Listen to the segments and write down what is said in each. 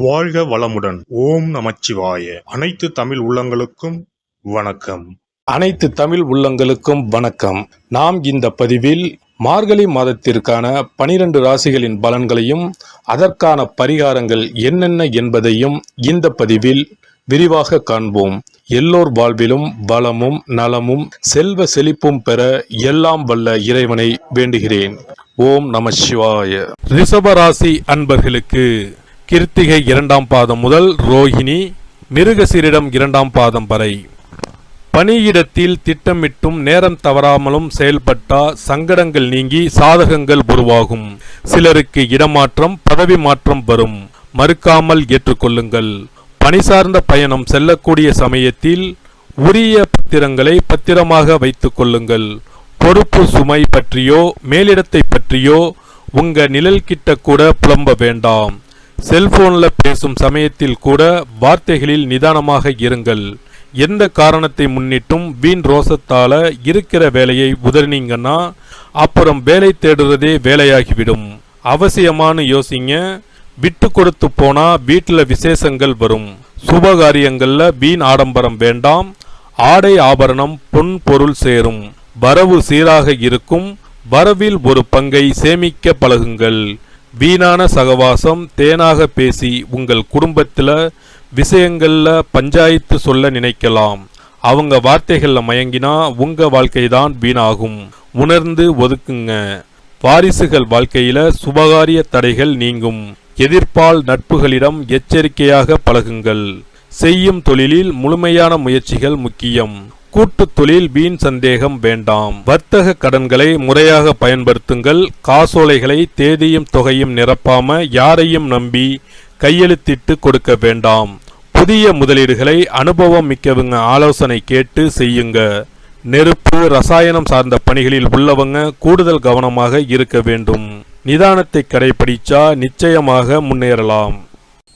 வாழ்க வளமுடன். ஓம் நமச்சிவாய. அனைத்து தமிழ் உள்ளங்களுக்கும் வணக்கம். அனைத்து தமிழ் உள்ளங்களுக்கும் வணக்கம். நாம் இந்த பதிவில் மார்கழி மாதத்திற்கான 12 ராசிகளின் பலன்களையும் அதற்கான பரிகாரங்கள் என்னென்ன என்பதையும் இந்த பதிவில் விரிவாக காண்போம். எல்லோர் வாழ்விலும் வளமும் நலமும் செல்வ செழிப்பும் பெற எல்லாம் வல்ல இறைவனை வேண்டுகிறேன். ஓம் நம சிவாய. ரிஷபராசி அன்பர்களுக்கு கிருத்திகை 2ஆம் பாதம் முதல் ரோஹிணி மிருகசீரிடம் 2ஆம் பாதம் வரை பணியிடத்தில் திட்டமிட்டும் நேரம் தவறாமலும் செயல்பட்டா சங்கடங்கள் நீங்கி சாதகங்கள் உருவாகும். சிலருக்கு இடமாற்றம் பதவி மாற்றம் வரும். மறுக்காமல் ஏற்றுக்கொள்ளுங்கள். பணி சார்ந்த பயணம் செல்லக்கூடிய சமயத்தில் உரிய பத்திரங்களை பத்திரமாக வைத்துக் கொள்ளுங்கள். பொறுப்பு சுமை பற்றியோ மேலிடத்தை பற்றியோ உங்க நிழல் கிட்ட கூட புலம்ப வேண்டாம். செல்போன்ல பேசும் சமயத்தில் கூட வார்த்தைகளில் நிதானமாக இருங்கள். எந்த காரணத்தை முன்னிட்டும் வீண் ரோசத்தால இருக்கிற வேலையை உதறினீங்கன்னா அப்புறம் வேலை தேடுறதே வேலையாகிவிடும். அவசியமான யோசிங்க. விட்டு கொடுத்து போனா வீட்டில் விசேஷங்கள் வரும். சுபகாரியங்கள்ல வீண் ஆடம்பரம் வேண்டாம். ஆடை ஆபரணம் பொன் பொருள் சேரும். வரவு சீராக இருக்கும். வரவில் ஒரு பங்கை சேமிக்க பழகுங்கள். வீணான சகவாசம் தேனாக பேசி உங்கள் குடும்பத்தில் விஷயங்கள்ல பஞ்சாயத்து சொல்ல நினைக்கலாம். அவங்க வார்த்தைகள்ல மயங்கினா உங்க வாழ்க்கை தான் வீணாகும். உணர்ந்து ஒதுக்குங்க. வாரிசுகள் வாழ்க்கையில சுபகாரிய தடைகள் நீங்கும். எதிர்ப்பால் நட்புகளிடம் எச்சரிக்கையாக பழகுங்கள். செய்யும் தொழிலில் முழுமையான முயற்சிகள் முக்கியம். கூட்டு தொழில் வீண் சந்தேகம் வேண்டாம். வர்த்தக கடன்களை முறையாக பயன்படுத்துங்கள். காசோலைகளை தேதியும் தொகையும் நிரப்பாம யாரையும் நம்பி கையெழுத்திட்டு கொடுக்க வேண்டாம். புதிய முதலீடுகளை அனுபவம் மிக்கவங்க ஆலோசனை கேட்டு செய்யுங்க. நெருப்பு ரசாயனம் சார்ந்த பணிகளில் உள்ளவங்க கூடுதல் கவனமாக இருக்க வேண்டும். நிதானத்தை கடைபிடிச்சா நிச்சயமாக முன்னேறலாம்.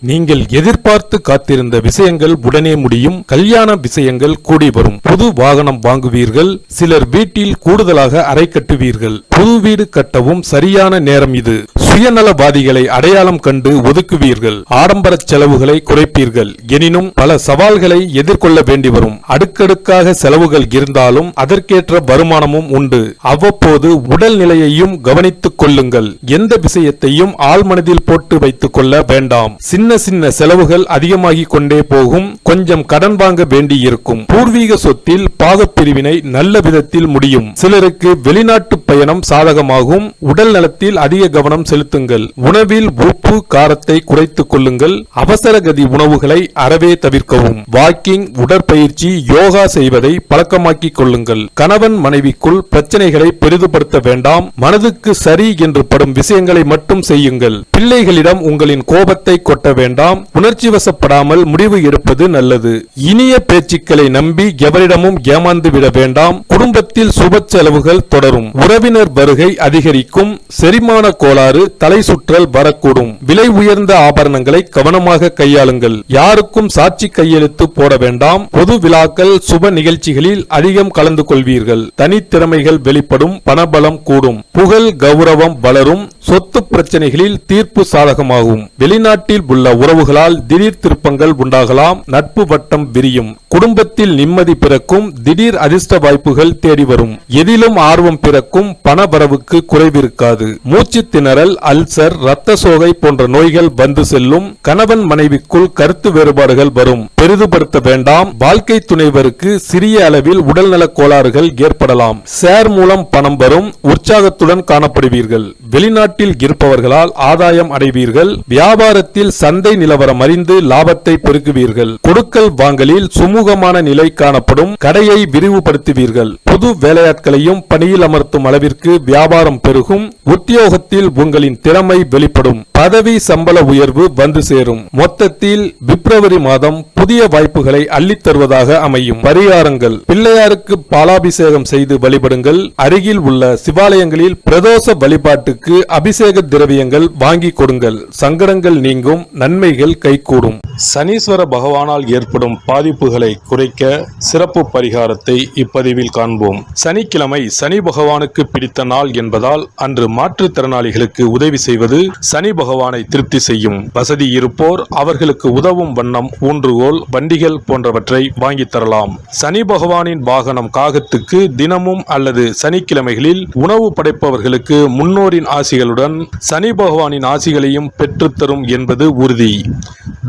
நீங்கள் எதிர்பார்த்து காத்திருந்த விஷயங்கள் உடனே முடியும். கல்யாண விஷயங்கள் கூடி வரும். புது வாகனம் வாங்குவீர்கள். சிலர் வீட்டில் கூடுதலாக அறை கட்டுவீர்கள். புது வீடு கட்டவும் சரியான நேரம் இது. சுயநலவாதிகளை அடையாளம் கண்டு ஒதுக்குவீர்கள். ஆடம்பர செலவுகளை குறைப்பீர்கள். எனினும் பல சவால்களை எதிர்கொள்ள வேண்டி வரும். அடுக்கடுக்காக செலவுகள் இருந்தாலும் அதற்கேற்ற வருமானமும் உண்டு. அவ்வப்போது உடல் நிலையையும் கவனித்துக் கொள்ளுங்கள். எந்த விஷயத்தையும் ஆழ்மனதில் போட்டு வைத்துக் கொள்ள வேண்டாம். சின்ன சின்ன செலவுகள் அதிகமாகிக் கொண்டே போகும். கொஞ்சம் கடன் வாங்க வேண்டி இருக்கும். பூர்வீக சொத்தில் பாகப்பிரிவினை நல்ல விதத்தில் முடியும். சிலருக்கு வெளிநாட்டு பயணம் சாதகமாகும். உடல் நலத்தில் அதிக கவனம் செலுத்துங்கள். உணவில் உப்பு காரத்தை குறைத்துக் கொள்ளுங்கள். அவசரகதி உணவுகளை அறவே தவிர்க்கவும். வாக்கிங் உடற்பயிற்சி யோகா செய்வதை பழக்கமாக்கிக் கொள்ளுங்கள். கணவன் மனைவிக்குள் பிரச்சனைகளை பெரிதுபடுத்த வேண்டாம். மனதுக்கு சரி என்று படும் விஷயங்களை மட்டும் செய்யுங்கள். பிள்ளைகளிடம் உங்களின் கோபத்தை கொட்ட வேண்டாம். உணர்ச்சி வசப்படாமல் முடிவு எடுப்பது நல்லது. இனிய பேச்சுக்களை நம்பி எவரிடமும் ஏமாந்து விட வேண்டாம். குடும்பத்தில் சுப செலவுகள் தொடரும். உறவினர் வருகை அதிகரிக்கும். செரிமான கோளாறு தலை சுற்றல் வரக்கூடும். விலை உயர்ந்த ஆபரணங்களை கவனமாக கையாளுங்கள். யாருக்கும் சாட்சி கையெழுத்து போட வேண்டாம். பொது விழாக்கள் சுப நிகழ்ச்சிகளில் அதிகம் கலந்து கொள்வீர்கள். தனித்திறமைகள் வெளிப்படும். பணபலம் கூடும். புகழ் கௌரவம் வளரும். சொத்து பிரச்சனைகளில் தீர்ப்பு சாதகமாகும். வெளிநாட்டில் உள்ள உறவுகளால் திடீர் திருப்பங்கள் உண்டாகலாம். நட்பு வட்டம் விரியும். குடும்பத்தில் நிம்மதி பிறக்கும். திடீர் அதிர்ஷ்ட வாய்ப்புகள் தேடி வரும். எதிலும் ஆர்வம் பிறக்கும். பண வரவுக்கு குறைவிருக்காது. மூச்சு திணறல் அல்சர் இரத்த சோகை போன்ற நோய்கள் வந்து செல்லும். கணவன் மனைவிக்குள் கருத்து வேறுபாடுகள் வரும். பெரிதுபடுத்த வேண்டாம். வாழ்க்கை துணைவருக்கு சிறிய அளவில் உடல்நல கோளாறுகள் ஏற்படலாம். ஷேர் மூலம் பணம் வரும். உற்சாகத்துடன் காணப்படுவீர்கள். வெளிநாட்டில் இருப்பவர்களால் ஆதாயம் அடைவீர்கள். வியாபாரத்தில் சந்தை நிலவரம் அறிந்து லாபத்தை பெருக்குவீர்கள். கொடுக்கல் வாங்கலில் சுமூகமான நிலை காணப்படும். கடையை விரிவுபடுத்துவீர்கள். புது வேலையாட்களையும் பணியில் அமர்த்தும் அளவிற்கு வியாபாரம் பெருகும். உத்தியோகத்தில் உங்களின் திறமை வெளிப்படும். பதவி சம்பள உயர்வு வந்து சேரும். மொத்தத்தில் பிப்ரவரி மாதம் புதிய வாய்ப்புகளை அள்ளித் தருவதாக அமையும். பரிகாரங்கள்: பிள்ளையாருக்கு பாலாபிஷேகம் செய்து வழிபடுங்கள். அருகில் உள்ள சிவாலயங்களில் பிரதோஷ வழிபாட்டுக்கு அபிஷேக திரவியங்கள் வாங்கி கொடுங்கள். சங்கடங்கள் நீங்கும். நன்மைகள் கைகூடும். சனீஸ்வர பகவானால் ஏற்படும் பாதிப்புகளை குறைக்க சிறப்பு பரிகாரத்தை இப்பதிவில் காண்போம். சனிக்கிழமை சனி பகவானுக்கு பிடித்த நாள் என்பதால் அன்று மாற்றுத்திறனாளிகளுக்கு உதவி செய்வது சனி பகவானை திருப்தி செய்யும். வசதி இருப்போர் அவர்களுக்கு உதவும் வண்ணம் ஊன்றுகோல், வண்டிகள் போன்றவற்றை வாங்கி தரலாம். சனி பகவானின் வாகனம் காகத்துக்கு தினமும் அல்லது சனிக்கிழமைகளில் உணவு படைப்பவர்களுக்கு முன்னோரின் ஆசிகளுடன் சனி பகவானின் ஆசிகளையும் பெற்றுத்தரும் என்பது உறுதி.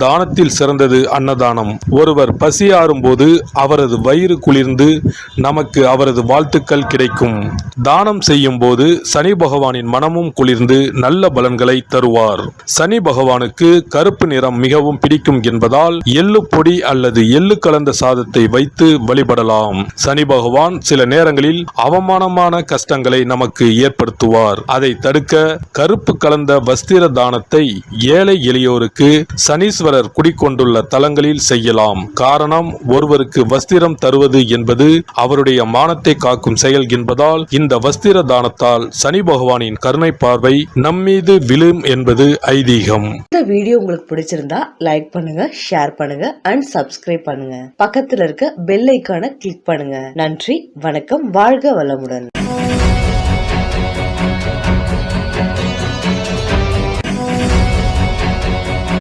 தானத்தில் சிறந்தது அன்னதானம். ஒருவர் பசியாறும் போது அவரது வயிறு குளிர்ந்து நமக்கு அவரது வாழ்த்துக்கள் கிடைக்கும். தானம் செய்யும் போது சனி பகவானின் மனமும் குளிர்ந்து நல்ல பலன்களை தருவார். சனி பகவானுக்கு கருப்பு நிறம் மிகவும் பிடிக்கும் என்பதால் எள்ளு பொடி அல்லது எள்ளு கலந்த சாதத்தை வைத்து வழிபடலாம். சனி பகவான் சில நேரங்களில் அவமானமான கஷ்டங்களை நமக்கு ஏற்படுத்துவார். அதை தடுக்க கருப்பு கலந்த வஸ்திர தானத்தை ஏழை எளியோருக்கு சனீஸ்வரர் குடிக்கொண்டுள்ள தலங்களில் செய்யலாம். காரணம், ஒருவருக்கு வஸ்திரம் தருவது என்பது அவருடைய மானத்தை காக்கும் செயல் என்பதால் இந்த வஸ்திர தானத்தால் சனி பகவானின் கருணை பார்வை நம்மீது விழும் என்பது ஐதீகம். இந்த வீடியோ உங்களுக்கு பிடிச்சிருந்தா லைக் பண்ணுங்க, ஷேர் பண்ணுங்க அண்ட் சப்ஸ்கிரைப் பண்ணுங்க. பக்கத்துல இருக்க பெல் ஐகானை கிளிக் பண்ணுங்க. நன்றி, வணக்கம், வாழ்க வளமுடன்.